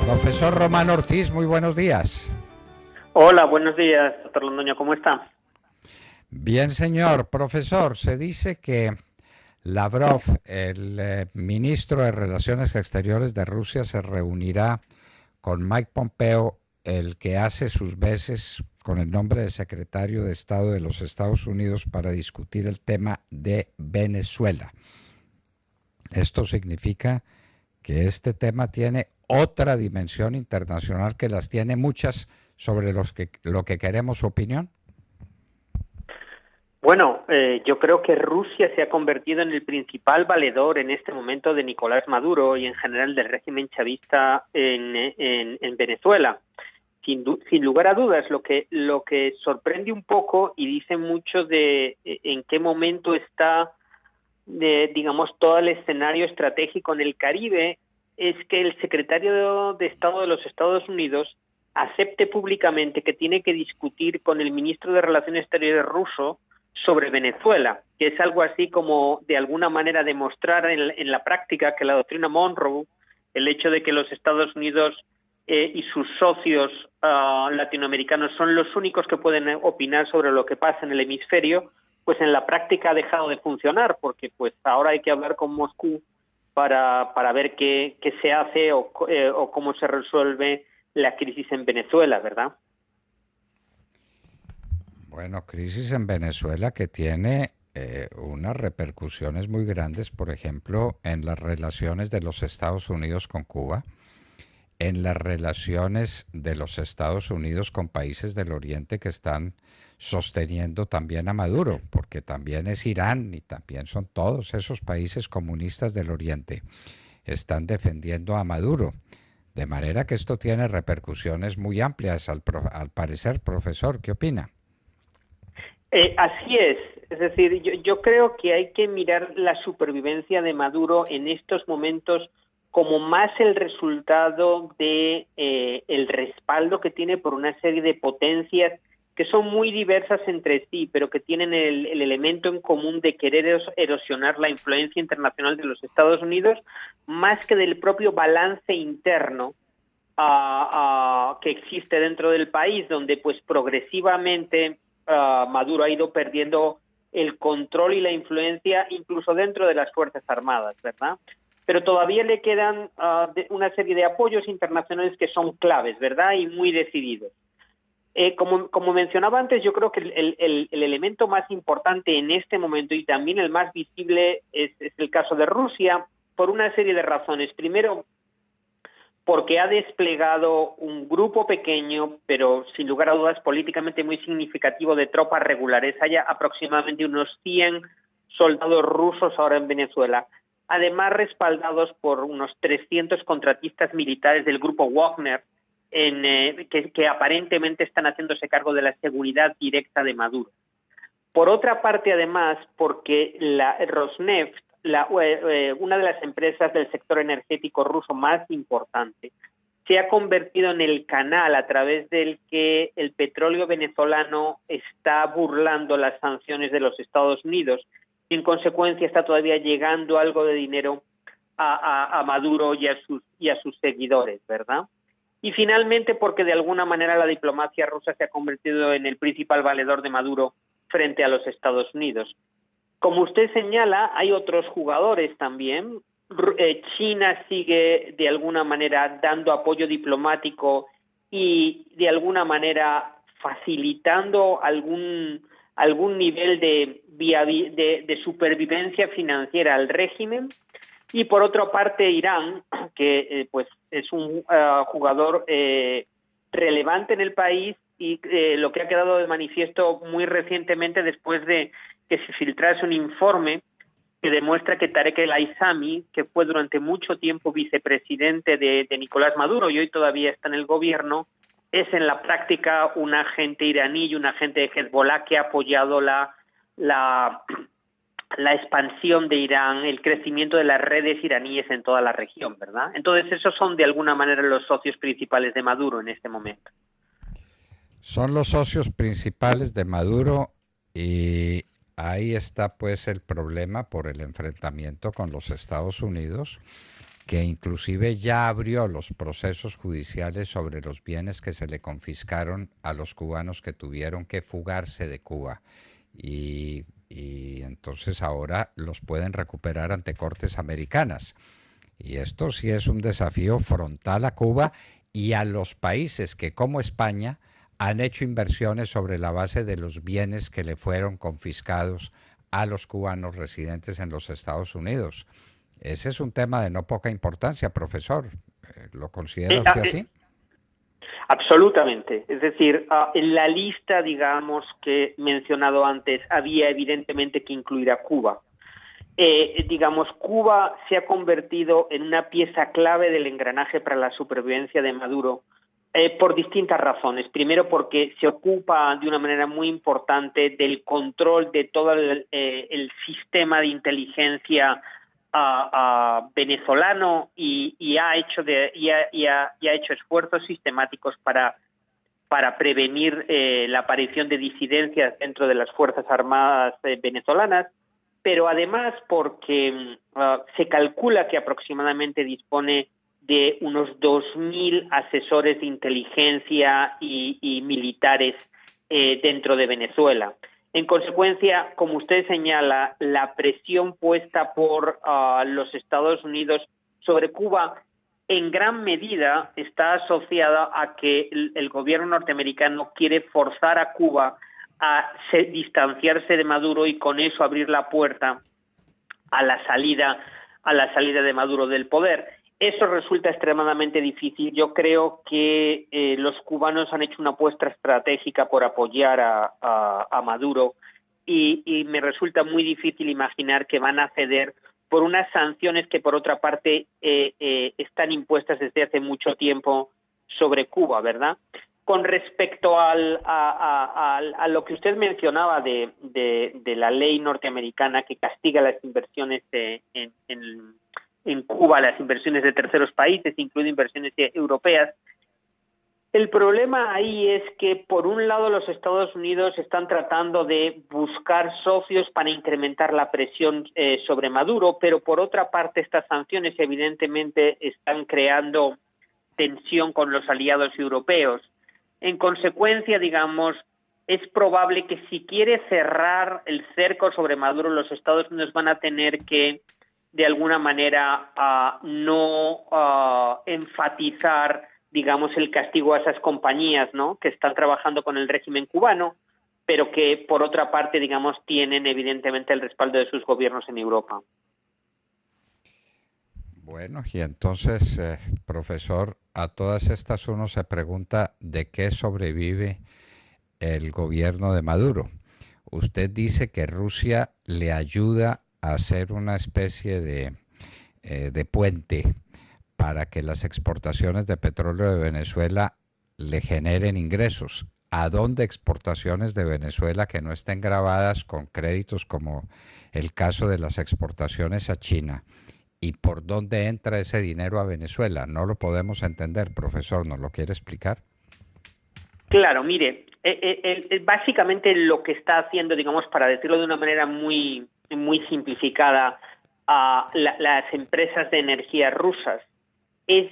Profesor Román Ortiz, muy buenos días. Hola, buenos días, doctor Londoño, ¿cómo está? Bien, señor. Profesor, se dice que Lavrov, el ministro de Relaciones Exteriores de Rusia, se reunirá con Mike Pompeo, el que hace sus veces con el nombre de secretario de Estado de los Estados Unidos, para discutir el tema de Venezuela. Esto significa que este tema tiene otra dimensión internacional, que las tiene muchas, sobre lo que queremos su opinión. Bueno, yo creo que Rusia se ha convertido en el principal valedor en este momento de Nicolás Maduro y en general del régimen chavista en Venezuela. Sin lugar a dudas, lo que sorprende un poco y dice mucho de en qué momento está, digamos, todo el escenario estratégico en el Caribe, es que el secretario de Estado de los Estados Unidos acepte públicamente que tiene que discutir con el ministro de Relaciones Exteriores ruso sobre Venezuela, que es algo así como de alguna manera demostrar en la práctica que la doctrina Monroe, el hecho de que los Estados Unidos y sus socios latinoamericanos son los únicos que pueden opinar sobre lo que pasa en el hemisferio, pues en la práctica ha dejado de funcionar, porque pues ahora hay que hablar con Moscú para ver qué se hace o cómo se resuelve la crisis en Venezuela, ¿verdad? Bueno, crisis en Venezuela que tiene unas repercusiones muy grandes, por ejemplo, en las relaciones de los Estados Unidos con Cuba, en las relaciones de los Estados Unidos con países del Oriente que están sosteniendo también a Maduro, porque también es Irán y también son todos esos países comunistas del Oriente, están defendiendo a Maduro. De manera que esto tiene repercusiones muy amplias al parecer, profesor. ¿Qué opina? Así es decir, yo creo que hay que mirar la supervivencia de Maduro en estos momentos como más el resultado de el respaldo que tiene por una serie de potencias que son muy diversas entre sí, pero que tienen el elemento en común de querer erosionar la influencia internacional de los Estados Unidos, más que del propio balance interno que existe dentro del país, donde pues progresivamente Maduro ha ido perdiendo el control y la influencia incluso dentro de las Fuerzas Armadas, ¿verdad? Pero todavía le quedan una serie de apoyos internacionales que son claves, ¿verdad? Y muy decididos. Como mencionaba antes, yo creo que el elemento más importante en este momento y también el más visible es el caso de Rusia, por una serie de razones. Primero, porque ha desplegado un grupo pequeño, pero sin lugar a dudas políticamente muy significativo, de tropas regulares. Hay aproximadamente unos 100 soldados rusos ahora en Venezuela, además respaldados por unos 300 contratistas militares del grupo Wagner, que aparentemente están haciéndose cargo de la seguridad directa de Maduro. Por otra parte, además, porque la Rosneft, una de las empresas del sector energético ruso más importante, se ha convertido en el canal a través del que el petróleo venezolano está burlando las sanciones de los Estados Unidos y en consecuencia está todavía llegando algo de dinero a Maduro y a sus seguidores, ¿verdad? Y finalmente porque de alguna manera la diplomacia rusa se ha convertido en el principal valedor de Maduro frente a los Estados Unidos. Como usted señala, hay otros jugadores también. China sigue de alguna manera dando apoyo diplomático y de alguna manera facilitando algún nivel de supervivencia financiera al régimen. Y por otra parte Irán, que pues es un jugador relevante en el país y lo que ha quedado de manifiesto muy recientemente después de que se filtrase un informe que demuestra que Tarek El Aissami, que fue durante mucho tiempo vicepresidente de Nicolás Maduro y hoy todavía está en el gobierno, es en la práctica un agente iraní y un agente de Hezbollah que ha apoyado la expansión de Irán, el crecimiento de las redes iraníes en toda la región, ¿verdad? Entonces esos son de alguna manera los socios principales de Maduro en este momento. Son los socios principales de Maduro y ahí está pues el problema por el enfrentamiento con los Estados Unidos, que inclusive ya abrió los procesos judiciales sobre los bienes que se le confiscaron a los cubanos que tuvieron que fugarse de Cuba. Y entonces ahora los pueden recuperar ante cortes americanas. Y esto sí es un desafío frontal a Cuba y a los países que, como España, han hecho inversiones sobre la base de los bienes que le fueron confiscados a los cubanos residentes en los Estados Unidos. Ese es un tema de no poca importancia, profesor. ¿Lo considera Eh, usted ah, así? eh, Absolutamente. Es decir, en la lista, digamos, que he mencionado antes, había evidentemente que incluir a Cuba. Digamos, Cuba se ha convertido en una pieza clave del engranaje para la supervivencia de Maduro por distintas razones. Primero, porque se ocupa de una manera muy importante del control de todo el sistema de inteligencia venezolano y ha hecho esfuerzos sistemáticos para prevenir la aparición de disidencias dentro de las Fuerzas Armadas venezolanas, pero además porque se calcula que aproximadamente dispone de unos 2.000 asesores de inteligencia y militares dentro de Venezuela. En consecuencia, como usted señala, la presión puesta por los Estados Unidos sobre Cuba en gran medida está asociada a que el gobierno norteamericano quiere forzar a Cuba a distanciarse de Maduro y con eso abrir la puerta a la salida de Maduro del poder. Eso resulta extremadamente difícil. Yo creo que los cubanos han hecho una apuesta estratégica por apoyar a Maduro y me resulta muy difícil imaginar que van a ceder por unas sanciones que, por otra parte, están impuestas desde hace mucho tiempo sobre Cuba, ¿verdad? Con respecto a lo que usted mencionaba de la ley norteamericana que castiga las inversiones en Cuba, las inversiones de terceros países, incluido inversiones europeas, el problema ahí es que, por un lado, los Estados Unidos están tratando de buscar socios para incrementar la presión sobre Maduro, pero por otra parte, estas sanciones evidentemente están creando tensión con los aliados europeos. En consecuencia, digamos, es probable que si quiere cerrar el cerco sobre Maduro, los Estados Unidos van a tener que, de alguna manera, no enfatizar, digamos, el castigo a esas compañías, ¿no?, que están trabajando con el régimen cubano, pero que, por otra parte, digamos, tienen evidentemente el respaldo de sus gobiernos en Europa. Bueno, y entonces, profesor, a todas estas uno se pregunta de qué sobrevive el gobierno de Maduro. Usted dice que Rusia le ayuda a hacer una especie de puente para que las exportaciones de petróleo de Venezuela le generen ingresos. ¿A dónde exportaciones de Venezuela que no estén grabadas con créditos como el caso de las exportaciones a China? ¿Y por dónde entra ese dinero a Venezuela? No lo podemos entender, profesor. ¿Nos lo quiere explicar? Claro, mire, básicamente lo que está haciendo, digamos, para decirlo de una manera muy simplificada, a las empresas de energía rusas es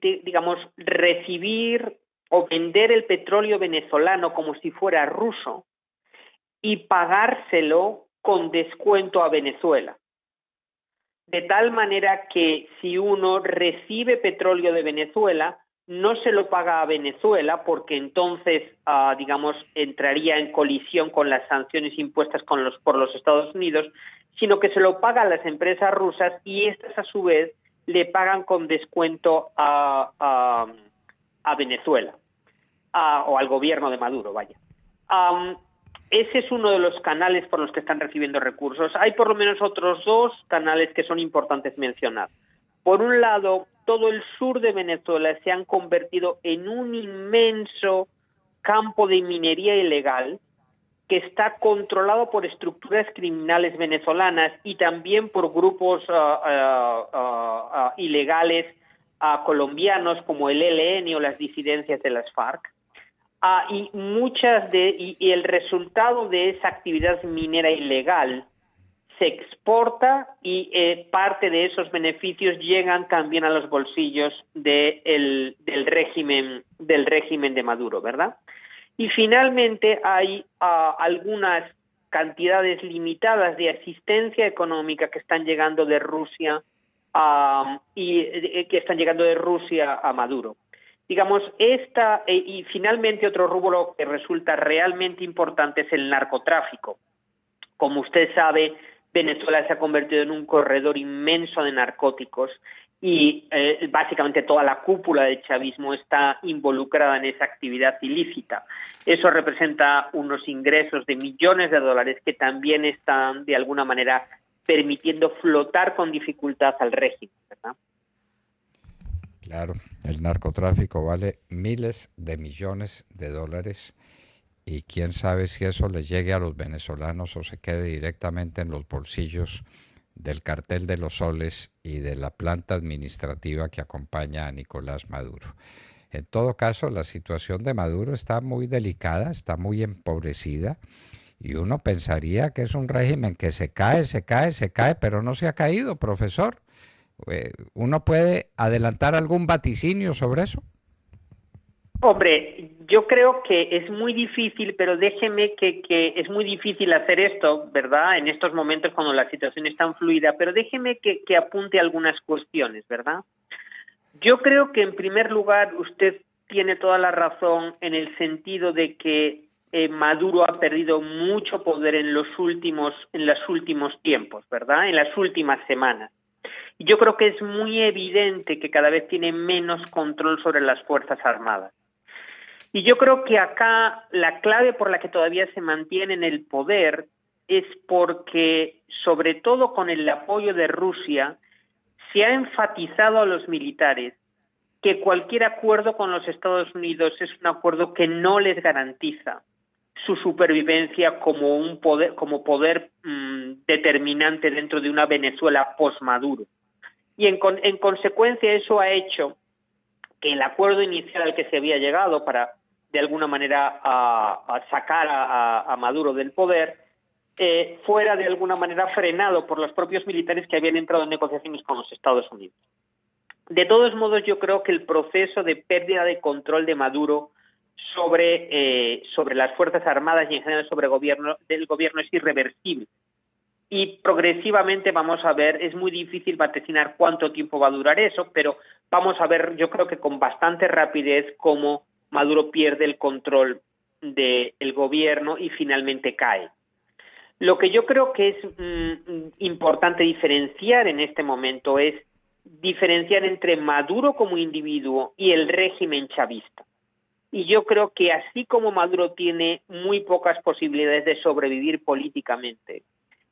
digamos, recibir o vender el petróleo venezolano como si fuera ruso y pagárselo con descuento a Venezuela. De tal manera que si uno recibe petróleo de Venezuela, no se lo paga a Venezuela porque entonces, digamos, entraría en colisión con las sanciones impuestas por los Estados Unidos, sino que se lo paga a las empresas rusas y estas a su vez le pagan con descuento a Venezuela, o al gobierno de Maduro, vaya. Ese es uno de los canales por los que están recibiendo recursos. Hay por lo menos otros dos canales que son importantes mencionar. Por un lado, todo el sur de Venezuela se han convertido en un inmenso campo de minería ilegal que está controlado por estructuras criminales venezolanas y también por grupos ilegales colombianos como el ELN o las disidencias de las FARC. Y el resultado de esa actividad minera ilegal se exporta y parte de esos beneficios llegan también a los bolsillos del régimen de Maduro, ¿verdad? Y finalmente hay algunas cantidades limitadas de asistencia económica que están llegando de Rusia que están llegando de Rusia a Maduro. Digamos, y finalmente otro rubro que resulta realmente importante es el narcotráfico. Como usted sabe, Venezuela se ha convertido en un corredor inmenso de narcóticos y básicamente toda la cúpula del chavismo está involucrada en esa actividad ilícita. Eso representa unos ingresos de millones de dólares que también están, de alguna manera, permitiendo flotar con dificultad al régimen, ¿verdad? Claro, el narcotráfico vale miles de millones de dólares y quién sabe si eso les llegue a los venezolanos o se quede directamente en los bolsillos del cartel de los soles y de la planta administrativa que acompaña a Nicolás Maduro. En todo caso, la situación de Maduro está muy delicada, está muy empobrecida y uno pensaría que es un régimen que se cae, se cae, se cae, pero no se ha caído, profesor. ¿Uno puede adelantar algún vaticinio sobre eso? Hombre, yo creo que es muy difícil, pero déjeme que es muy difícil hacer esto, ¿verdad? En estos momentos cuando la situación es tan fluida, pero déjeme que apunte algunas cuestiones, ¿verdad? Yo creo que en primer lugar usted tiene toda la razón en el sentido de que Maduro ha perdido mucho poder en los últimos tiempos, ¿verdad? En las últimas semanas. Y yo creo que es muy evidente que cada vez tiene menos control sobre las Fuerzas Armadas. Y yo creo que acá la clave por la que todavía se mantiene en el poder es porque, sobre todo con el apoyo de Rusia, se ha enfatizado a los militares que cualquier acuerdo con los Estados Unidos es un acuerdo que no les garantiza su supervivencia como poder determinante dentro de una Venezuela post-Maduro. Y en consecuencia eso ha hecho que el acuerdo inicial al que se había llegado para, de alguna manera, a sacar a Maduro del poder, fuera de alguna manera frenado por los propios militares que habían entrado en negociaciones con los Estados Unidos. De todos modos, yo creo que el proceso de pérdida de control de Maduro sobre las Fuerzas Armadas y en general sobre el gobierno es irreversible. Y progresivamente vamos a ver, es muy difícil vaticinar cuánto tiempo va a durar eso, pero vamos a ver, yo creo que con bastante rapidez, cómo Maduro pierde el control del gobierno y finalmente cae. Lo que yo creo que es importante diferenciar en este momento es diferenciar entre Maduro como individuo y el régimen chavista. Y yo creo que así como Maduro tiene muy pocas posibilidades de sobrevivir políticamente,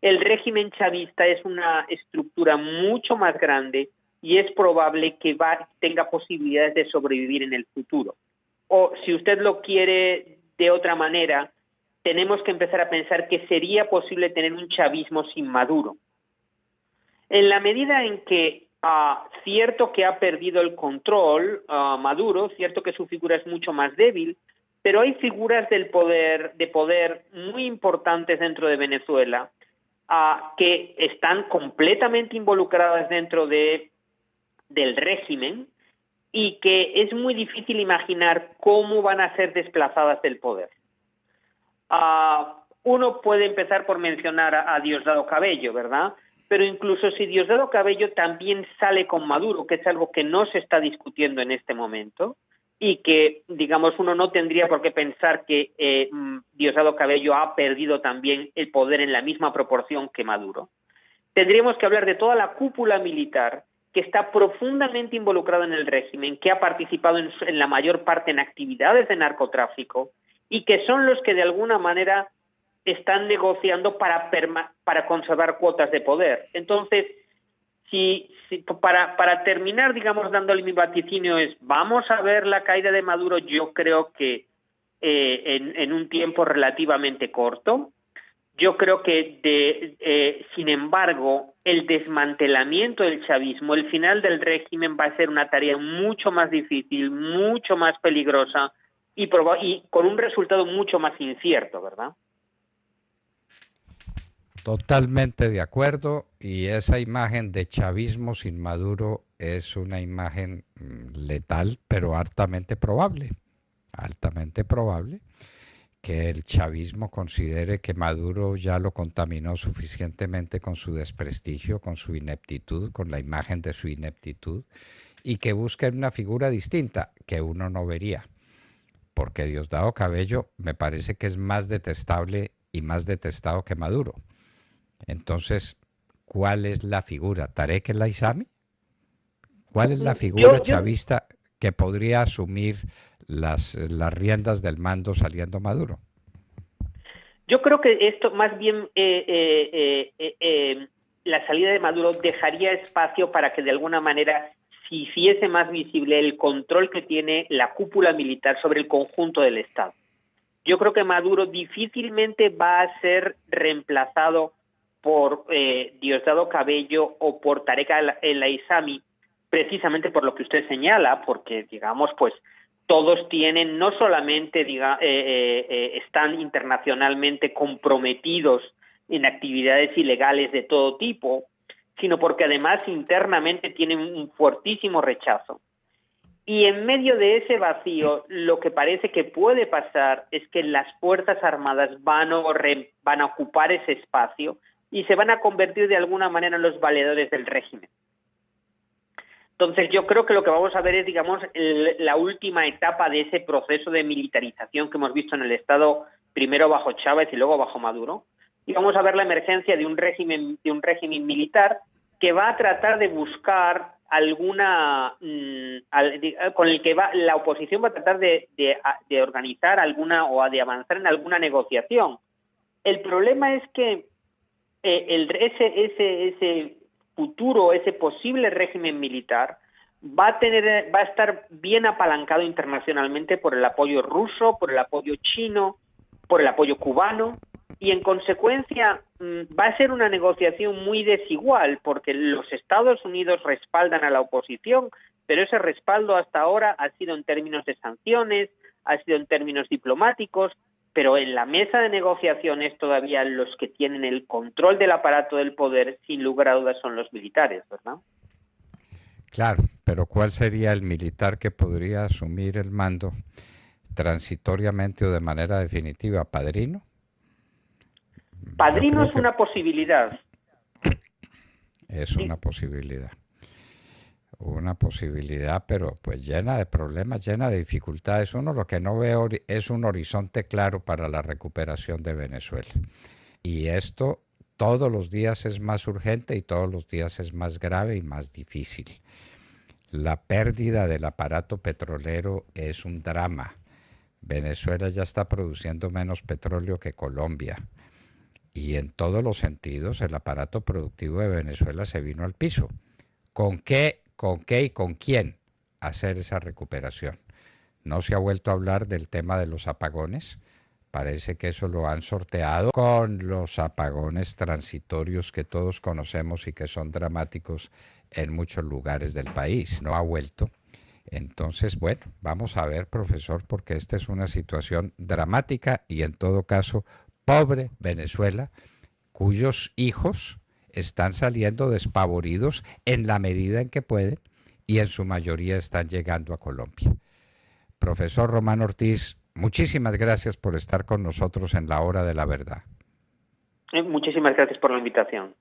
el régimen chavista es una estructura mucho más grande y es probable que tenga posibilidades de sobrevivir en el futuro. O si usted lo quiere de otra manera, tenemos que empezar a pensar que sería posible tener un chavismo sin Maduro. En la medida en que cierto que ha perdido el control Maduro, cierto que su figura es mucho más débil, pero hay figuras de poder muy importantes dentro de Venezuela que están completamente involucradas dentro del régimen y que es muy difícil imaginar cómo van a ser desplazadas del poder. Uno puede empezar por mencionar a Diosdado Cabello, ¿verdad? Pero incluso si Diosdado Cabello también sale con Maduro, que es algo que no se está discutiendo en este momento, y que, digamos, uno no tendría por qué pensar que Diosdado Cabello ha perdido también el poder en la misma proporción que Maduro. Tendríamos que hablar de toda la cúpula militar que está profundamente involucrada en el régimen, que ha participado en la mayor parte en actividades de narcotráfico y que son los que de alguna manera están negociando para conservar cuotas de poder. Entonces, para terminar, digamos, dándole mi vaticinio vamos a ver la caída de Maduro, yo creo que en un tiempo relativamente corto. Yo creo que, sin embargo, el desmantelamiento del chavismo, el final del régimen va a ser una tarea mucho más difícil, mucho más peligrosa y con un resultado mucho más incierto, ¿verdad? Totalmente de acuerdo, y esa imagen de chavismo sin Maduro es una imagen letal, pero altamente probable que el chavismo considere que Maduro ya lo contaminó suficientemente con su desprestigio, con su ineptitud, con la imagen de su ineptitud, y que busquen una figura distinta que uno no vería, porque Diosdado Cabello me parece que es más detestable y más detestado que Maduro. Entonces, ¿cuál es la figura? ¿Tarek El Aissami? ¿Cuál es la figura chavista que podría asumir las riendas del mando saliendo Maduro? Yo creo que esto más bien la salida de Maduro dejaría espacio para que de alguna manera se hiciese más visible el control que tiene la cúpula militar sobre el conjunto del Estado. Yo creo que Maduro difícilmente va a ser reemplazado por Diosdado Cabello o por Tarek El Aissami, precisamente por lo que usted señala, porque digamos, pues todos tienen, no solamente están internacionalmente comprometidos en actividades ilegales de todo tipo, sino porque además internamente tienen un fuertísimo rechazo. Y en medio de ese vacío, lo que parece que puede pasar es que las Fuerzas Armadas van a ocupar ese espacio y se van a convertir de alguna manera en los valedores del régimen. Entonces yo creo que lo que vamos a ver es, digamos, la última etapa de ese proceso de militarización que hemos visto en el Estado, primero bajo Chávez y luego bajo Maduro, y vamos a ver la emergencia de un régimen militar que va a tratar de buscar con el que la oposición va a tratar de organizar alguna o de avanzar en alguna negociación. El problema es que ese futuro, ese posible régimen militar va a estar bien apalancado internacionalmente por el apoyo ruso, por el apoyo chino, por el apoyo cubano, y en consecuencia va a ser una negociación muy desigual, porque los Estados Unidos respaldan a la oposición, pero ese respaldo hasta ahora ha sido en términos de sanciones, ha sido en términos diplomáticos, pero en la mesa de negociaciones todavía los que tienen el control del aparato del poder, sin lugar a dudas, son los militares, ¿verdad? Claro, pero ¿cuál sería el militar que podría asumir el mando transitoriamente o de manera definitiva? ¿Padrino? Padrino es una posibilidad. Es una posibilidad. Una posibilidad, pero pues llena de problemas, llena de dificultades. Uno lo que no ve es un horizonte claro para la recuperación de Venezuela. Y esto todos los días es más urgente y todos los días es más grave y más difícil. La pérdida del aparato petrolero es un drama. Venezuela ya está produciendo menos petróleo que Colombia. Y en todos los sentidos el aparato productivo de Venezuela se vino al piso. ¿Con qué y con quién hacer esa recuperación? No se ha vuelto a hablar del tema de los apagones. Parece que eso lo han sorteado con los apagones transitorios que todos conocemos y que son dramáticos en muchos lugares del país. No ha vuelto. Entonces, bueno, vamos a ver, profesor, porque esta es una situación dramática y en todo caso pobre Venezuela, cuyos hijos están saliendo despavoridos en la medida en que pueden y en su mayoría están llegando a Colombia. Profesor Román Ortiz, muchísimas gracias por estar con nosotros en la Hora de la Verdad. Muchísimas gracias por la invitación.